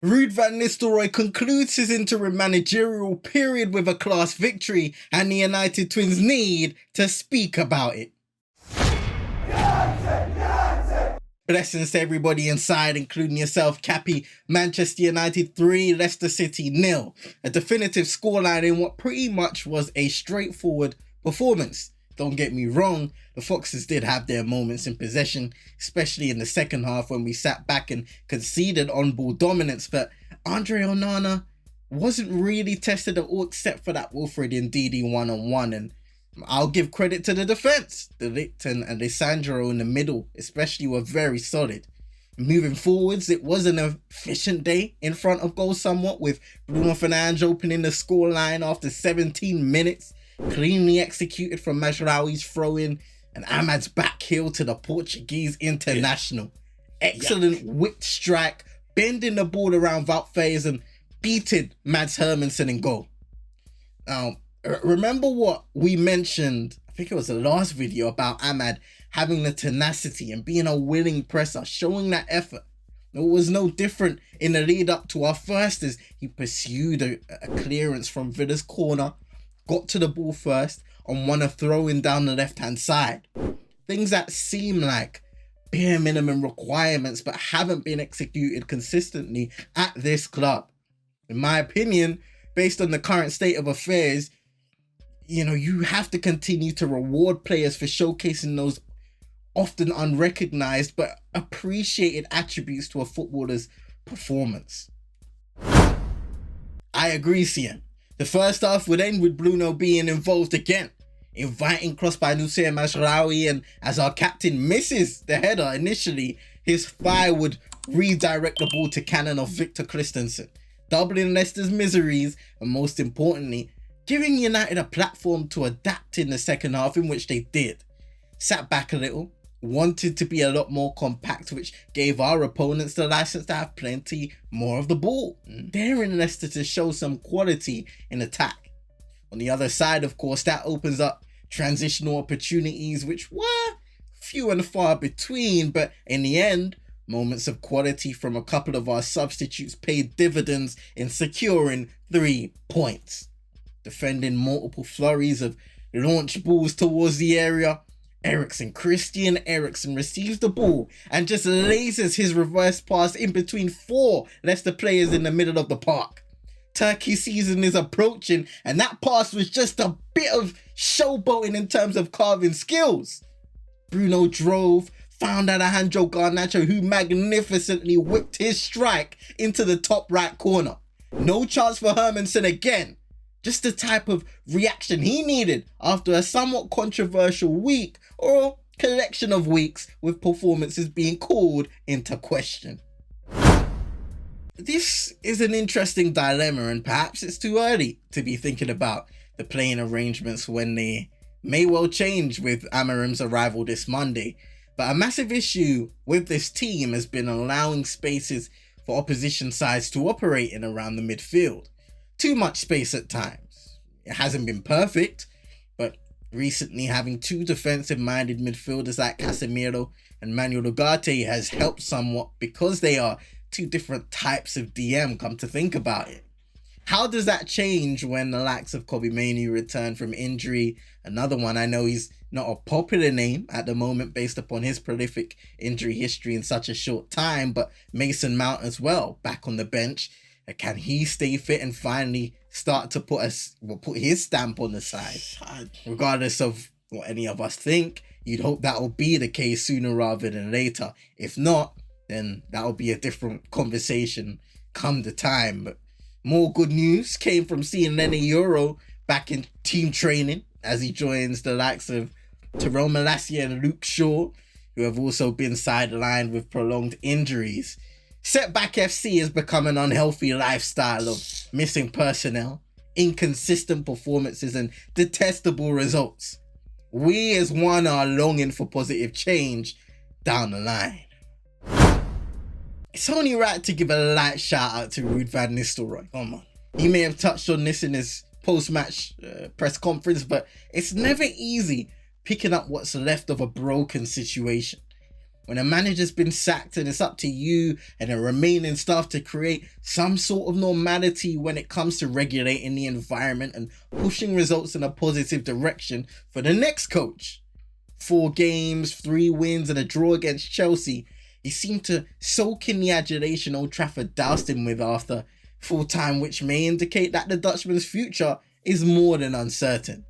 Ruud van Nistelrooy concludes his interim managerial period with a class victory, and the United Twins need to speak about it. Blessings to everybody inside, including yourself, Cappy. Manchester United 3, Leicester City 0. A definitive scoreline in what pretty much was a straightforward performance. Don't get me wrong, the Foxes did have their moments in possession, especially in the second half when we sat back and conceded on-ball dominance, but Andre Onana wasn't really tested at all except for that Wilfred Ndidi one-on-one, and I'll give credit to the defence. De Ligt and Alessandro in the middle especially were very solid. Moving forwards, it was an efficient day in front of goal somewhat, with Bruno Fernandes opening the scoreline after 17 minutes. Cleanly executed from Mazraoui's throw-in and Ahmad's back heel to the Portuguese international. Excellent whipped strike, bending the ball around Wout Faes and beating Mads Hermansen in goal. Now, remember what we mentioned, I think it was the last video, about Ahmad having the tenacity and being a willing presser, showing that effort. It was no different in the lead up to our first, as he pursued a clearance from Villa's corner, got to the ball first and won a throw-in down the left-hand side. Things that seem like bare minimum requirements but haven't been executed consistently at this club. In my opinion, based on the current state of affairs, you have to continue to reward players for showcasing those often unrecognized but appreciated attributes to a footballer's performance. I agree, Cian. The first half would end with Bruno being involved again, inviting cross by Noussair Mazraoui, and as our captain misses the header initially, his thigh would redirect the ball to cannon of Victor Christensen, doubling Leicester's miseries and, most importantly, giving United a platform to adapt in the second half, in which they did. Sat back a little, wanted to be a lot more compact, which gave our opponents the license to have plenty more of the ball, daring Leicester to show some quality in attack. On the other side, of course, that opens up transitional opportunities, which were few and far between, but in the end, moments of quality from a couple of our substitutes paid dividends in securing 3 points. Defending multiple flurries of launch balls towards the area, Christian Eriksen receives the ball and just lasers his reverse pass in between 4 Leicester players in the middle of the park. Turkey season is approaching, and that pass was just a bit of showboating in terms of carving skills. Bruno drove, found Alejandro Garnacho, who magnificently whipped his strike into the top right corner. No chance for Hermansen again. Just the type of reaction he needed after a somewhat controversial week, or collection of weeks with performances being called into question. This is an interesting dilemma, and perhaps it's too early to be thinking about the playing arrangements when they may well change with Amarim's arrival this Monday. But a massive issue with this team has been allowing spaces for opposition sides to operate in around the midfield. Too much space at times. It hasn't been perfect, but recently having 2 defensive-minded midfielders like Casemiro and Manuel Ugarte has helped somewhat, because they are 2 different types of DM, come to think about it. How does that change when the likes of Kobbie Mainoo return from injury? Another one, I know he's not a popular name at the moment based upon his prolific injury history in such a short time, but Mason Mount as well, back on the bench. Can he stay fit and finally start to put his stamp on the side? Regardless of what any of us think, you'd hope that will be the case sooner rather than later. If not, then that will be a different conversation come the time. But more good news came from seeing Lenny Euro back in team training as he joins the likes of Tyrell Malacia and Luke Shaw, who have also been sidelined with prolonged injuries. Setback FC has become an unhealthy lifestyle of missing personnel, inconsistent performances and detestable results. We as one are longing for positive change down the line. It's only right to give a light shout out to Ruud van Nistelrooy. Come on. He may have touched on this in his post-match press conference, but it's never easy picking up what's left of a broken situation. when a manager's been sacked and it's up to you and the remaining staff to create some sort of normality when it comes to regulating the environment and pushing results in a positive direction for the next coach. 4 games, 3 wins and a draw against Chelsea. He seemed to soak in the adulation Old Trafford doused him with after full time, which may indicate that the Dutchman's future is more than uncertain.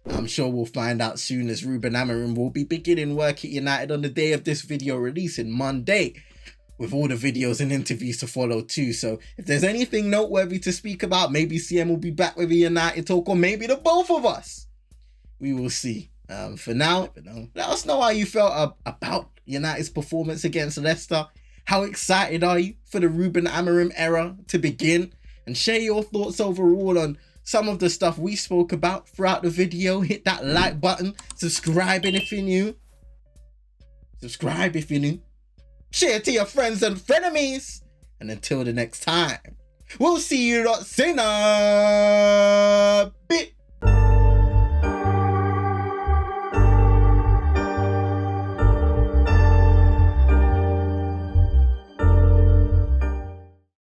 I'm sure we'll find out soon, as Ruud van Nistelrooy will be beginning work at United on the day of this video releasing, Monday, with all the videos and interviews to follow too. So if there's anything noteworthy to speak about, maybe CM will be back with a United talk, or maybe the both of us. We will see. For now, let us know how you felt about United's performance against Leicester. How excited are you for the Ruud van Nistelrooy era to begin? And share your thoughts overall on some of the stuff we spoke about throughout the video. Hit that like button, subscribe if you're new. Share to your friends and frenemies. And until the next time, we'll see you lot soon.